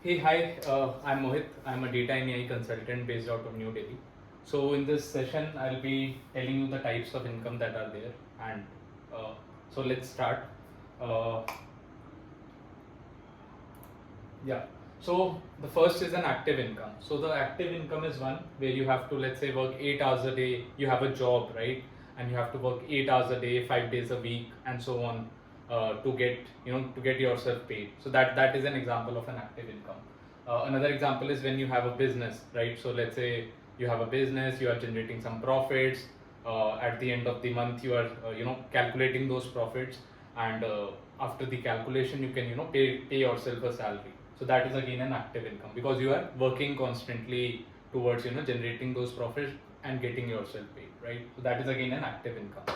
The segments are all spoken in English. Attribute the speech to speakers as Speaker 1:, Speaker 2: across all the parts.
Speaker 1: Hey, hi, I'm Mohit. I'm a data and AI consultant based out of New Delhi. So, in this session, I'll be telling you the types of income that are there. And uh, so, let's start. Uh, yeah. So, the first is an active income. So, the active income is one where you have to, let's say, work 8 hours a day. You have a job, right? And you have to work 8 hours a day, 5 days a week, and so on, to get yourself paid. So that is an example of an active income. Another example is when you have a business, right? So let's say you have a business, you are generating some profits. At the end of the month, you are calculating those profits, and after the calculation, you can pay yourself a salary. So that is again an active income because you are working constantly towards generating those profits and getting yourself paid, right? So that is again an active income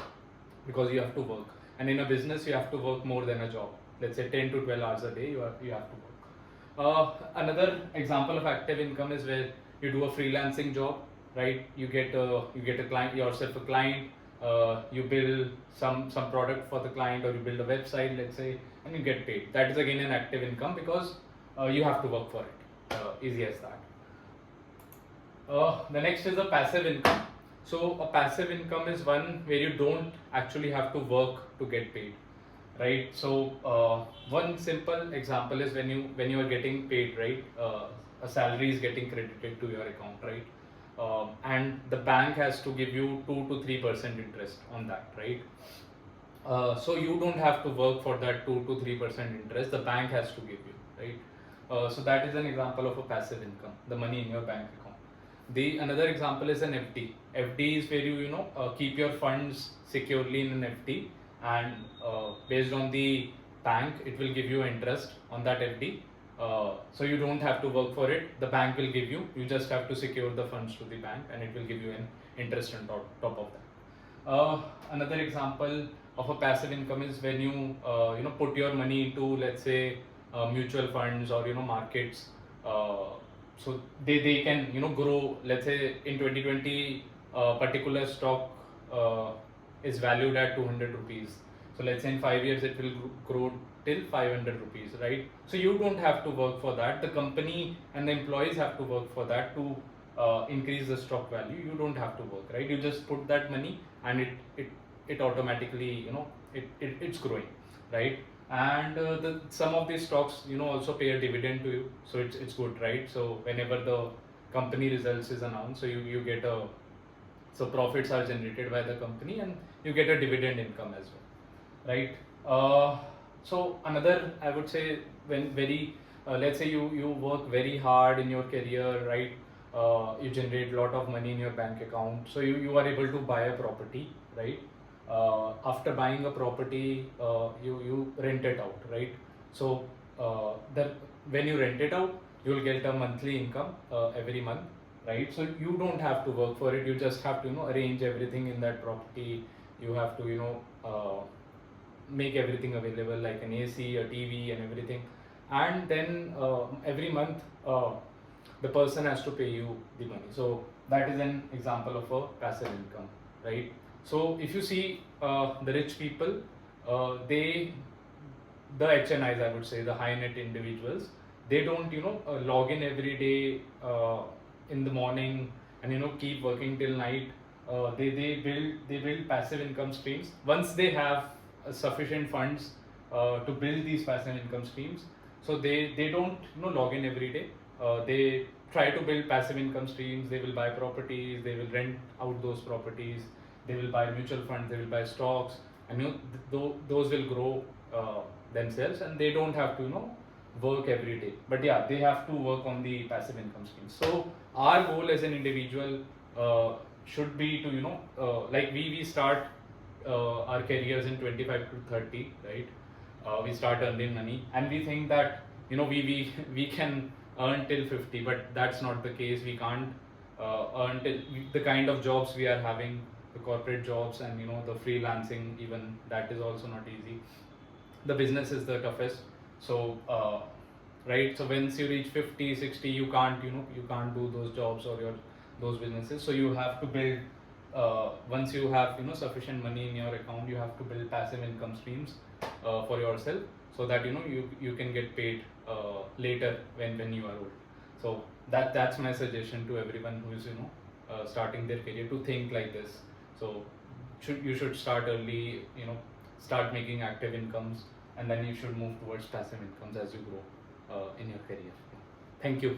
Speaker 1: because you have to work. And in a business, you have to work more than a job. Let's say 10 to 12 hours a day, you have to work. Another example of active income is where you do a freelancing job, right? You get a client yourself a client. You build some product for the client, or you build a website, let's say, and you get paid. That is again an active income because you have to work for it. Easy as that. The next is a passive income. So a passive income is one where you don't actually have to work to get paid, right? So one simple example is when you are getting paid, right? A salary is getting credited to your account, right? And the bank has to give you 2 to 3% interest on that, right? So you don't have to work for that 2 to 3% interest. The bank has to give you, right? So that is an example of a passive income, the money in your bank account. The another example is an FD. FD is where you keep your funds securely in an FD, and based on the bank, it will give you interest on that FD. So you don't have to work for it. The bank will give you. You just have to secure the funds to the bank, and it will give you an interest on top of that. Another example of a passive income is when you put your money into, let's say, mutual funds or markets. So they can grow. Let's say in 2020, particular stock is valued at 200 rupees. So let's say in 5 years it will grow till 500 rupees, right? So you don't have to work for that. The company and the employees have to work for that to increase the stock value. You don't have to work, right? You just put that money, and it automatically it's growing, right? And some of these stocks also pay a dividend to you, so it's good, right? So whenever the company results is announced, so you get a so profits are generated by the company, and you get a dividend income as well, right? So another, I would say, when very let's say you work very hard in your career, right? You generate a lot of money in your bank account, so you are able to buy a property, right? After buying a property, you rent it out, right? So the when you rent it out, you will get a monthly income every month, right? So you don't have to work for it. You just have to arrange everything in that property. You have to make everything available, like an AC, a TV, and everything. And then every month, the person has to pay you the money. So that is an example of a passive income, right? So if you see the rich people, they the HNIs, I would say, the high net individuals, they don't log in every day in the morning and keep working till night. They build passive income streams. Once they have sufficient funds to build these passive income streams, so they don't log in every day. They try to build passive income streams. They will buy properties, they will rent out those properties, they will buy mutual funds, they will buy stocks, and those will grow themselves, and they don't have to work every day. But yeah, they have to work on the passive income streams. So our goal as an individual should be to like we start our careers in 25 to 30, right? We start earning money, and we think that we can earn till 50, but that's not the case. We can't earn till the kind of jobs we are having, the corporate jobs, and the freelancing, even that is also not easy. The business is the toughest. So right, so once you reach 50, 60, you can't do those jobs or those businesses. So you have to build, once you have sufficient money in your account, you have to build passive income streams for yourself. so that you can get paid later when you are old. So that's my suggestion to everyone who is starting their career, to think like this. So you should start early, start making active incomes, and then you should move towards passive incomes as you grow in your career. Thank you.